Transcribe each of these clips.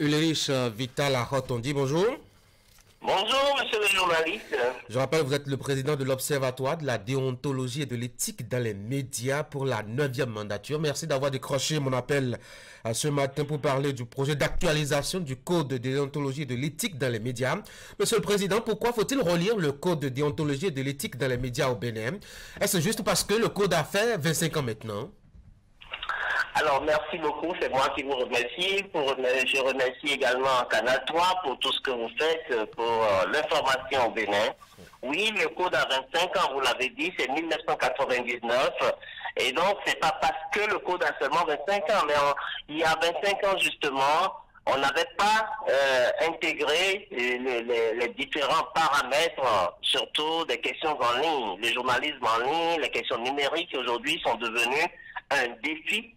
Ulrich Vital Rotondi, bonjour. Bonjour, monsieur le journaliste. Je rappelle, vous êtes le président de l'Observatoire de la déontologie et de l'éthique dans les médias pour la 9e mandature. Merci d'avoir décroché mon appel ce matin pour parler du projet d'actualisation du code de déontologie et de l'éthique dans les médias. Monsieur le président, pourquoi faut-il relire le code de déontologie et de l'éthique dans les médias au Bénin? Est-ce juste parce que le code a fait 25 ans maintenant? Alors, merci beaucoup. C'est moi qui vous remercie. Je remercie également Canal 3 pour tout ce que vous faites pour l'information au Bénin. Oui, le code a 25 ans, vous l'avez dit, c'est 1999. Et donc, c'est pas parce que le code a seulement 25 ans, mais il y a 25 ans, justement, on n'avait pas intégré les différents paramètres, surtout des questions en ligne. Le journalisme en ligne, les questions numériques aujourd'hui sont devenues un défi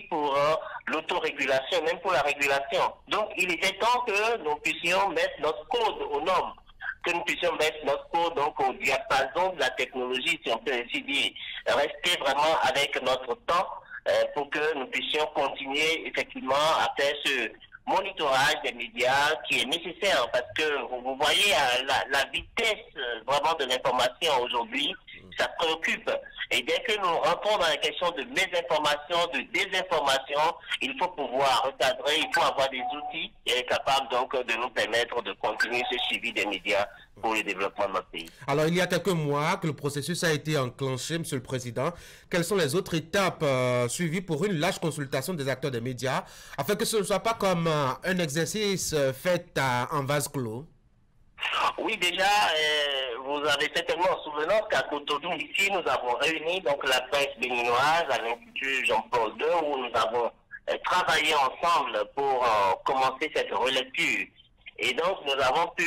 pour l'autorégulation, même pour la régulation. Donc, il était temps que nous puissions mettre notre code aux normes, que nous puissions mettre notre code donc au diapason de la technologie, si on peut ainsi dire, rester vraiment avec notre temps pour que nous puissions continuer effectivement à faire ce monitorage des médias qui est nécessaire, parce que vous voyez la vitesse vraiment de l'information aujourd'hui, ça préoccupe. Et dès que nous rentrons dans la question de mésinformation, de désinformation, il faut pouvoir recadrer, il faut avoir des outils capables donc de nous permettre de continuer ce suivi des médias pour le développement de notre pays. Alors, il y a quelques mois que le processus a été enclenché, Monsieur le Président. Quelles sont les autres étapes suivies pour une large consultation des acteurs des médias, afin que ce ne soit pas comme un exercice fait en vase clos? Oui, déjà, vous avez certainement souvenance qu'à Cotonou, ici, nous avons réuni donc la presse béninoise à l'Institut Jean-Paul II, où nous avons travaillé ensemble pour commencer cette relecture. Et donc, nous avons pu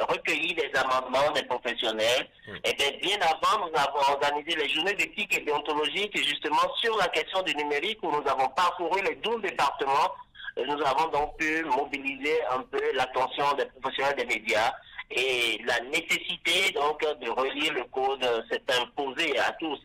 recueillir des amendements des professionnels. Et bien avant, nous avons organisé les journées d'éthique et déontologique, justement sur la question du numérique, où nous avons parcouru les 12 départements. Nous avons donc pu mobiliser un peu l'attention des professionnels des médias, et la nécessité donc de relire le code s'est imposée à tous.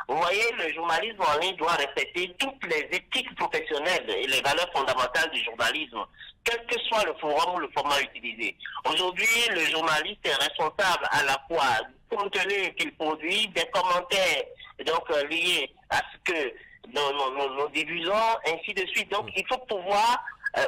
Vous voyez, le journalisme en ligne doit respecter toutes les éthiques professionnelles et les valeurs fondamentales du journalisme, quel que soit le forum ou le format utilisé. Aujourd'hui, le journaliste est responsable à la fois du contenu qu'il produit, des commentaires donc liés à ce que nous diffusons, ainsi de suite. Donc, il faut pouvoir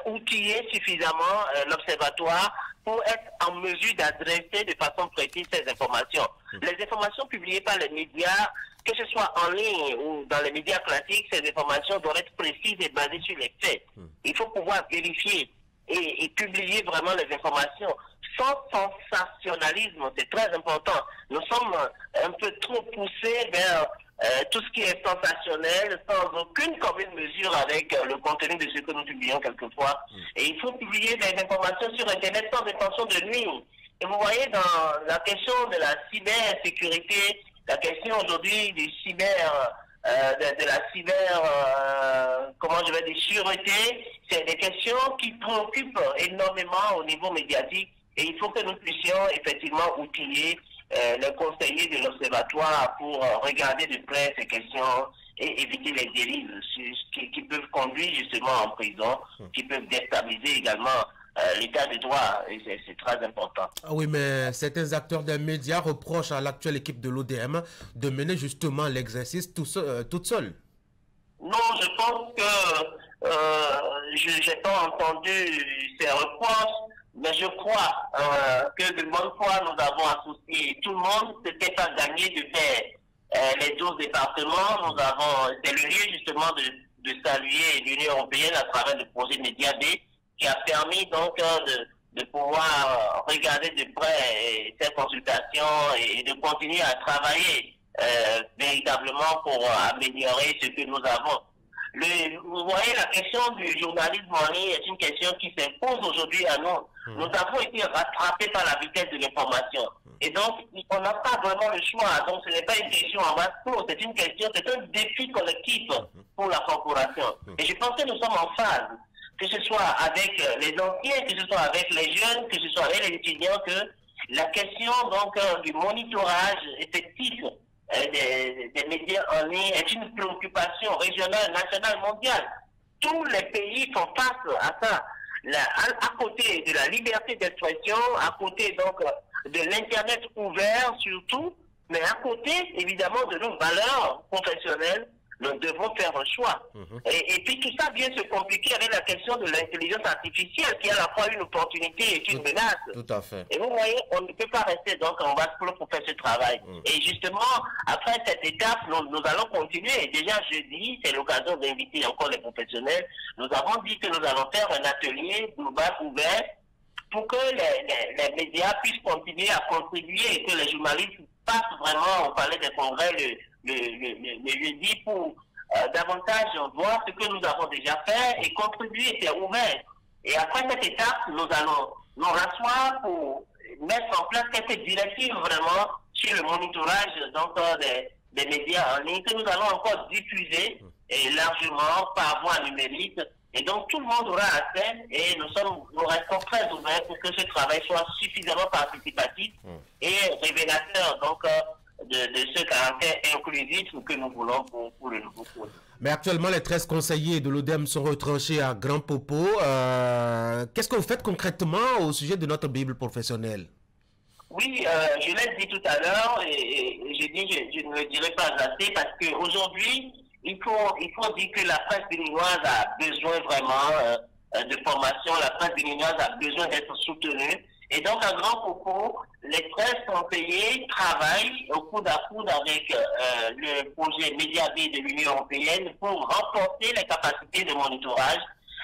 outiller suffisamment l'observatoire pour être en mesure d'adresser de façon précise ces informations. Les informations publiées par les médias, que ce soit en ligne ou dans les médias classiques, ces informations doivent être précises et basées sur les faits. Il faut pouvoir vérifier et publier vraiment les informations sans sensationnalisme. C'est très important. Nous sommes un peu trop poussés vers tout ce qui est sensationnel, sans aucune commune mesure avec le contenu de ce que nous publions quelquefois. Et il faut publier des informations sur Internet sans intention de nuire. Et vous voyez, dans la question de la cybersécurité, la question aujourd'hui du de la cyber, comment je vais dire, sûreté, c'est des questions qui préoccupent énormément au niveau médiatique. Et il faut que nous puissions effectivement outiller les conseillers de l'Observatoire pour regarder de près ces questions et éviter les dérives qui peuvent conduire justement en prison, qui peuvent déstabiliser également l'état de droit, et c'est très important. Ah oui, mais certains acteurs des médias reprochent à l'actuelle équipe de l'ODM de mener justement l'exercice toute seule. Non, je pense que je n'ai pas entendu ces reproches. Mais je crois que de bonne foi, nous avons associé tout le monde. C'était pas gagné de faire les 12 départements. C'est le lieu justement de saluer l'Union européenne à travers le projet Média B, qui a permis donc de pouvoir regarder de près ces consultations et de continuer à travailler véritablement pour améliorer ce que nous avons. Vous voyez, la question du journalisme en ligne est une question qui s'impose aujourd'hui à nous. Nous avons été rattrapés par la vitesse de l'information. Et donc, on n'a pas vraiment le choix. Donc, ce n'est pas une question en vase clos, c'est une question, c'est un défi collectif pour la corporation. Et je pense que nous sommes en phase, que ce soit avec les anciens, que ce soit avec les jeunes, que ce soit avec les étudiants, que la question donc du monitorage effectif des médias en ligne est une préoccupation régionale, nationale, mondiale. Tous les pays font face à ça. à côté de la liberté d'expression, à côté donc de l'Internet ouvert surtout, mais à côté évidemment de nos valeurs professionnelles, nous devons faire un choix. Et puis tout ça vient se compliquer avec la question de l'intelligence artificielle qui est à la fois une opportunité et une menace. Tout à fait. Et vous voyez, on ne peut pas rester donc en vase clos pour faire ce travail. Et justement, après cette étape, nous allons continuer. Et déjà jeudi, c'est l'occasion d'inviter encore les professionnels. Nous avons dit que nous allons faire un atelier global ouvert pour que les médias puissent continuer à contribuer et que les journalistes passent vraiment au palais des congrès le jeudi pour davantage voir ce que nous avons déjà fait et contribuer, c'est ouvert. Et après cette étape, nous allons nous rasseoir pour mettre en place quelques directives vraiment sur le monitorage donc, des médias en ligne que nous allons encore diffuser et largement par voie numérique. Et donc tout le monde aura accès et nous restons très ouverts pour que ce travail soit suffisamment participatif et révélateur donc de ce caractère inclusif que nous voulons pour le nouveau projet. Mais actuellement, les 13 conseillers de l'ODEM sont retranchés à Grand Popo. Qu'est-ce que vous faites concrètement au sujet de notre Bible professionnelle? Oui, je l'ai dit tout à l'heure et je ne le dirai pas assez parce qu'aujourd'hui, il faut dire que la presse béninoise a besoin vraiment de formation, la presse béninoise a besoin d'être soutenue. Et donc, à Grand Popo, les presses sont payées, travaillent au coude à coude avec le projet MEDIA-B de l'Union européenne pour renforcer les capacités de monitorage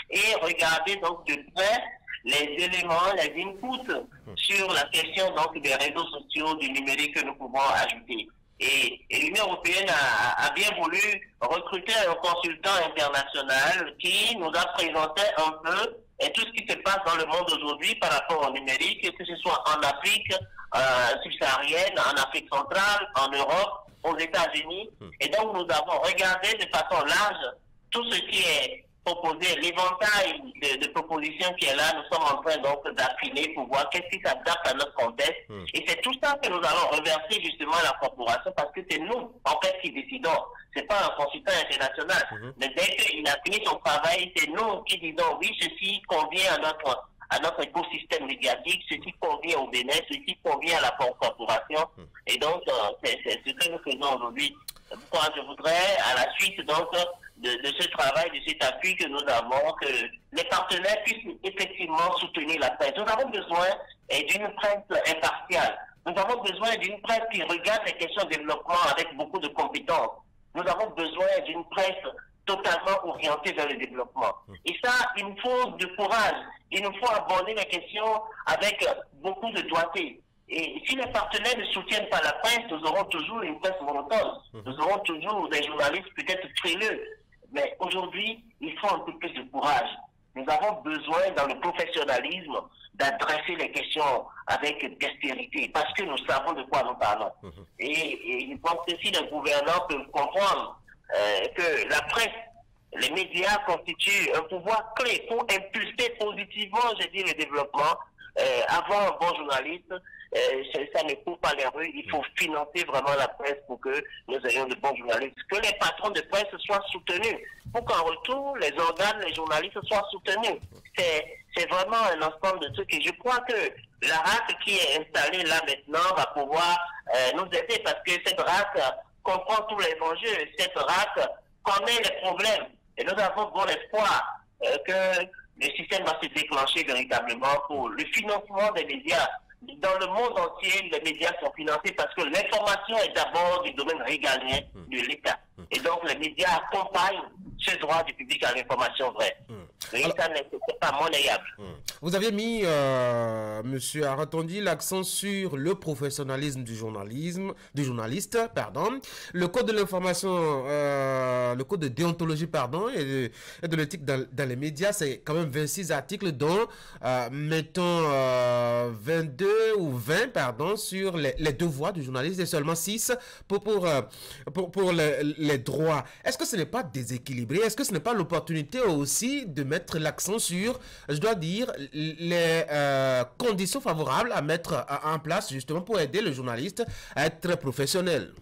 et regarder donc de près les éléments, les inputs sur la question donc des réseaux sociaux, du numérique que nous pouvons ajouter. Et l'Union européenne a bien voulu recruter un consultant international qui nous a présenté un peu et tout ce qui se passe dans le monde aujourd'hui par rapport au numérique, que ce soit en Afrique subsaharienne, en Afrique centrale, en Europe, aux États-Unis. Et donc nous avons regardé de façon large tout ce qui est proposé, l'éventail de propositions qui est là. Nous sommes en train donc d'affiner pour voir qu'est-ce qui s'adapte à notre contexte. Et c'est tout ça que nous allons reverser justement à la corporation parce que c'est nous en fait qui décidons. C'est pas un consultant international. Mais dès qu'il a fini son travail, c'est nous qui disons oui, ceci convient à notre écosystème médiatique, ceci convient au Bénin, ceci convient à la corporation. Et donc, c'est ce que nous faisons aujourd'hui. Moi, je voudrais, à la suite donc de ce travail, de cet appui que nous avons, que les partenaires puissent effectivement soutenir la presse. Nous avons besoin d'une presse impartiale. Nous avons besoin d'une presse qui regarde les questions de développement avec beaucoup de compétences. Nous avons besoin d'une presse totalement orientée vers le développement. Et ça, il nous faut du courage. Il nous faut aborder les questions avec beaucoup de doigté. Et si les partenaires ne soutiennent pas la presse, nous aurons toujours une presse monotone. Nous aurons toujours des journalistes peut-être frileux. Mais aujourd'hui, il faut un peu plus de courage. Nous avons besoin, dans le professionnalisme, d'adresser les questions avec dextérité, parce que nous savons de quoi nous parlons. Et je pense que si les gouvernants peuvent comprendre que la presse, les médias constituent un pouvoir clé pour impulser positivement, je dis, le développement, avoir un bon journaliste, ça ne court pas les rues. Il faut financer vraiment la presse pour que nous ayons de bons journalistes. Que les patrons de presse soient soutenus. Pour qu'en retour, les organes, les journalistes soient soutenus. C'est vraiment un ensemble de trucs. Et je crois que la RAC qui est installée là maintenant va pouvoir nous aider parce que cette RAC comprend tous les enjeux. Cette RAC connaît les problèmes. Et nous avons bon espoir que le système va se déclencher véritablement pour le financement des médias. Dans le monde entier, les médias sont financés parce que l'information est d'abord du domaine régalien de l'État. Et donc, les médias accompagnent ce droit du public à l'information vraie. Ça n'est pas monnayable. Vous aviez mis, monsieur Aratondi, l'accent sur le professionnalisme du journaliste, le code de l'information, le code de déontologie, et de l'éthique dans les médias, c'est quand même 26 articles, dont, mettons, 22 ou 20, sur les devoirs du journaliste et seulement 6 pour les droits. Est-ce que ce n'est pas déséquilibré? Est-ce que ce n'est pas l'opportunité aussi de mettre l'accent sur, je dois dire, les conditions favorables à mettre en place justement pour aider le journaliste à être professionnel?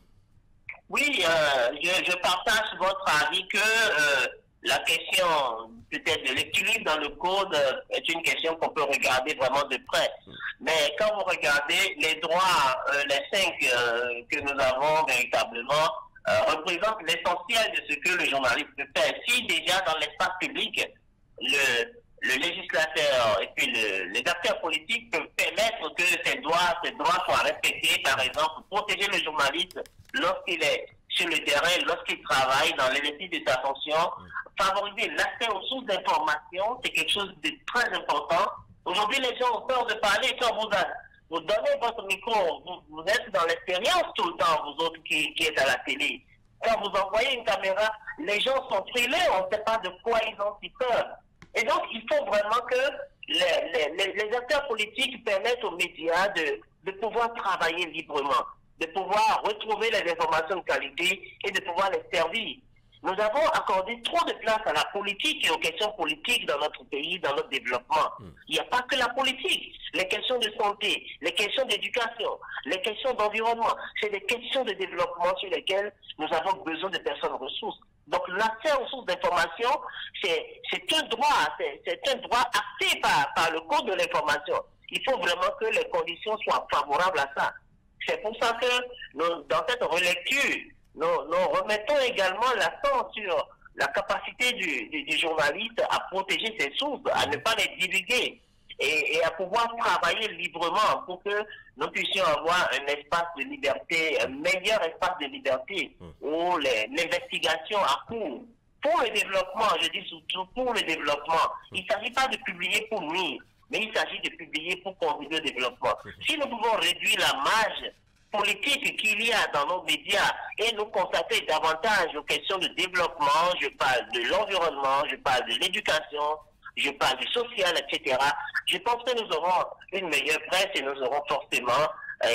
Oui, je partage votre avis que la question peut-être de l'équilibre dans le code est une question qu'on peut regarder vraiment de près. Mais quand vous regardez les droits, les 5 que nous avons véritablement, représentent l'essentiel de ce que le journaliste peut faire. Si déjà dans l'espace public, le législateur et puis les acteurs politiques peuvent permettre que ces droits soient respectés, par exemple, protéger le journaliste lorsqu'il est sur le terrain, lorsqu'il travaille dans l'exercice de sa fonction, favoriser l'accès aux sources d'information, c'est quelque chose de très important. Aujourd'hui, les gens ont peur de parler. Quand vous donnez votre micro, vous êtes dans l'expérience tout le temps, vous autres qui êtes à la télé. Quand vous envoyez une caméra, les gens sont frileux, on ne sait pas de quoi ils ont si peur. Et donc, il faut vraiment que les acteurs politiques permettent aux médias de pouvoir travailler librement, de pouvoir retrouver les informations de qualité et de pouvoir les servir. Nous avons accordé trop de place à la politique et aux questions politiques dans notre pays, dans notre développement. Il n'y a pas que la politique. Les questions de santé, les questions d'éducation, les questions d'environnement, c'est des questions de développement sur lesquelles nous avons besoin de personnes ressources. Donc l'accès aux sources d'information, c'est un droit acté par le code de l'information. Il faut vraiment que les conditions soient favorables à ça. C'est pour ça que dans cette relecture, nous remettons également l'accent sur la capacité du journaliste à protéger ses sources, à ne pas les divulguer et à pouvoir travailler librement pour que nous puissions avoir un espace de liberté, un meilleur espace de liberté où l'investigation a cours. Pour le développement, je dis surtout pour le développement, il ne s'agit pas de publier pour nuire, mais il s'agit de publier pour contribuer au développement. Si nous pouvons réduire la marge politique qu'il y a dans nos médias et nous consacrer davantage aux questions de développement, je parle de l'environnement, je parle de l'éducation, je parle du social, etc. Je pense que nous aurons une meilleure presse et nous aurons forcément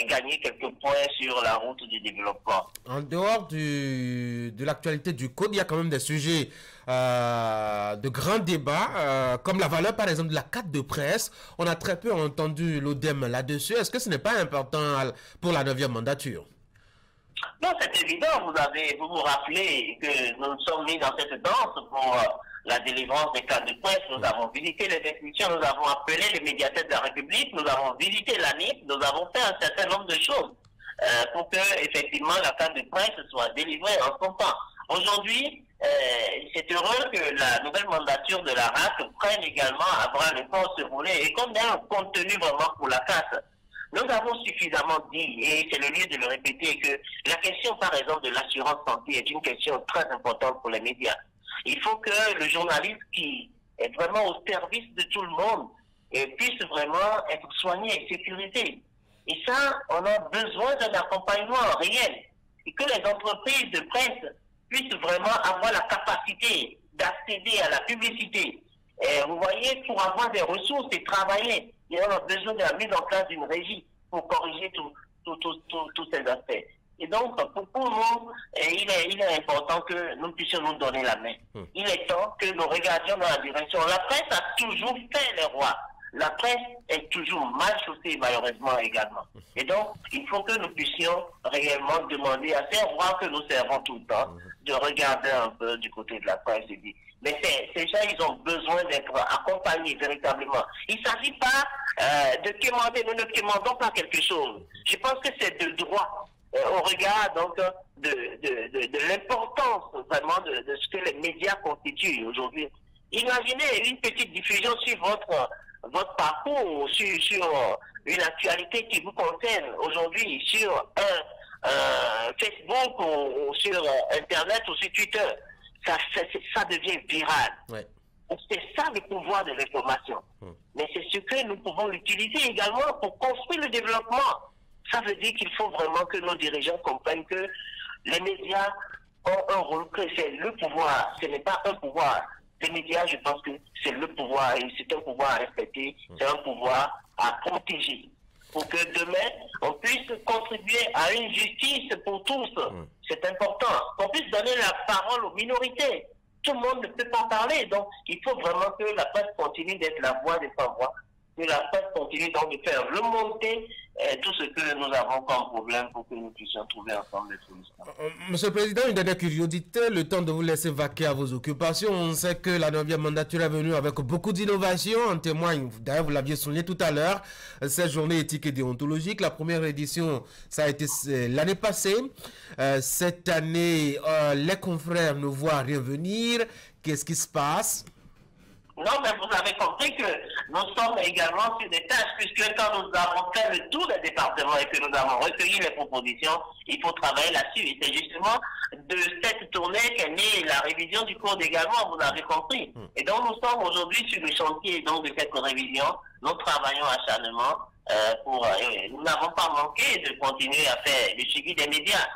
gagné quelques points sur la route du développement. En dehors de l'actualité du code, il y a quand même des sujets de grands débats, comme la valeur par exemple de la carte de presse. On a très peu entendu l'ODEM là-dessus. Est-ce que ce n'est pas important pour la 9e mandature? Non, c'est évident. Vous vous rappelez que nous nous sommes mis dans cette danse pour la délivrance des cartes de presse. Nous avons visité les institutions, nous avons appelé les médiathèques de la République, nous avons visité l'ANIP, nous avons fait un certain nombre de choses pour que, effectivement, la carte de presse soit délivrée en son temps. Aujourd'hui, c'est heureux que la nouvelle mandature de la RAC prenne également à bras le corps ce volet et qu'on ait un contenu vraiment pour la casse. Nous avons suffisamment dit, et c'est le lieu de le répéter, que la question, par exemple, de l'assurance santé est une question très importante pour les médias. Il faut que le journaliste qui est vraiment au service de tout le monde puisse vraiment être soigné et sécurisé. Et ça, on a besoin d'un accompagnement réel. Et que les entreprises de presse puissent vraiment avoir la capacité d'accéder à la publicité. Et vous voyez, pour avoir des ressources et travailler, on a besoin de la mise en place d'une régie pour corriger tous ces aspects. Et donc, pour nous, il est important que nous puissions nous donner la main. Il est temps que nous regardions dans la direction. La presse a toujours fait les rois. La presse est toujours mal chaussée, malheureusement, également. Et donc, il faut que nous puissions réellement demander à ces rois que nous servons tout le temps de regarder un peu du côté de la presse et dire, mais ces gens, ils ont besoin d'être accompagnés véritablement. Il ne s'agit pas de quémander, nous ne quémandons pas quelque chose. Je pense que c'est de droit. Au regard donc de l'importance vraiment de ce que les médias constituent aujourd'hui. Imaginez une petite diffusion sur votre parcours, sur une actualité qui vous concerne aujourd'hui, sur Facebook ou sur Internet ou sur Twitter. Ça devient viral. Ouais. C'est ça le pouvoir de l'information. Mais c'est ce que nous pouvons utiliser également pour construire le développement. Ça veut dire qu'il faut vraiment que nos dirigeants comprennent que les médias ont un rôle, que c'est le pouvoir, ce n'est pas un pouvoir. Les médias, je pense que c'est le pouvoir et c'est un pouvoir à respecter, c'est un pouvoir à protéger. Pour que demain, on puisse contribuer à une justice pour tous. C'est important. Qu'on puisse donner la parole aux minorités. Tout le monde ne peut pas parler. Donc, il faut vraiment que la presse continue d'être la voix des sans-voix. que la presse continue donc de faire remonter tout ce que nous avons comme problème pour que nous puissions trouver ensemble des solutions. Monsieur le Président, une dernière curiosité, le temps de vous laisser vaquer à vos occupations. On sait que la 9e mandature est venue avec beaucoup d'innovations, en témoigne, d'ailleurs vous l'aviez souligné tout à l'heure, cette journée éthique et déontologique. La première édition, ça a été l'année passée. Cette année, les confrères ne voient rien venir. Qu'est-ce qui se passe? Non, mais vous avez compris que nous sommes également sur des tâches, puisque quand nous avons fait le tour des départements et que nous avons recueilli les propositions, il faut travailler là-dessus. Et c'est justement de cette tournée qu'est née la révision du code également, vous avez compris. Et donc nous sommes aujourd'hui sur le chantier donc, de cette révision. Nous travaillons acharnement. Nous n'avons pas manqué de continuer à faire le suivi des médias.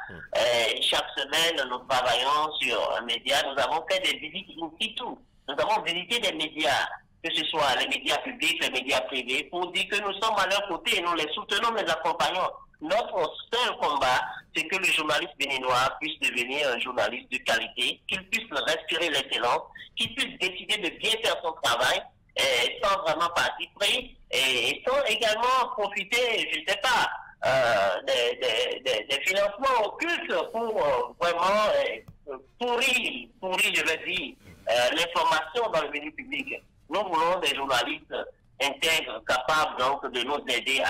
Chaque semaine, nous travaillons sur un média. Nous avons fait des visites in situ. Nous avons visité des médias, que ce soit les médias publics, les médias privés, pour dire que nous sommes à leur côté et nous les soutenons, nous les accompagnons. Notre seul combat, c'est que le journaliste béninois puisse devenir un journaliste de qualité, qu'il puisse respirer l'excellence, qu'il puisse décider de bien faire son travail, sans vraiment parti pris, et sans également profiter, je ne sais pas, des financements occultes pour vraiment pourrir, je vais dire, l'information dans le milieu public. Nous voulons des journalistes intègres, capables donc de nous aider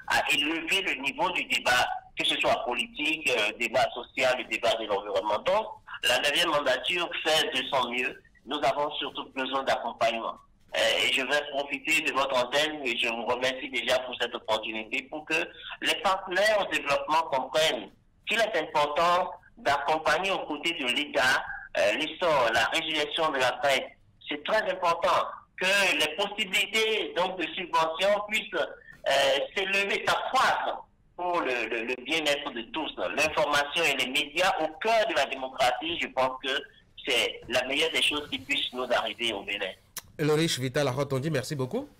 à élever le niveau du débat, que ce soit politique, débat social, le débat de l'environnement. Donc, la 9e mandature fait de son mieux. Nous avons surtout besoin d'accompagnement. Et je vais profiter de votre antenne et je vous remercie déjà pour cette opportunité pour que les partenaires au développement comprennent qu'il est important d'accompagner aux côtés de l'État l'essor, la régulation de la presse. C'est très important que les possibilités donc, de subvention puissent s'élever, s'accroître pour le bien-être de tous. L'information et les médias au cœur de la démocratie, je pense que c'est la meilleure des choses qui puissent nous arriver au Bénin. Ulrich Vital Arotondi, merci beaucoup.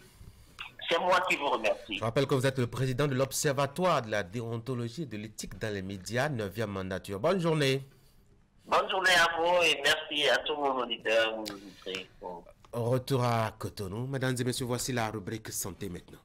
C'est moi qui vous remercie. Je rappelle que vous êtes le président de l'Observatoire de la déontologie et de l'éthique dans les médias, 9e mandature. Bonne journée. Bonne journée à vous et merci à tous vos auditeurs. Retour à Cotonou. Mesdames et messieurs, voici la rubrique santé maintenant.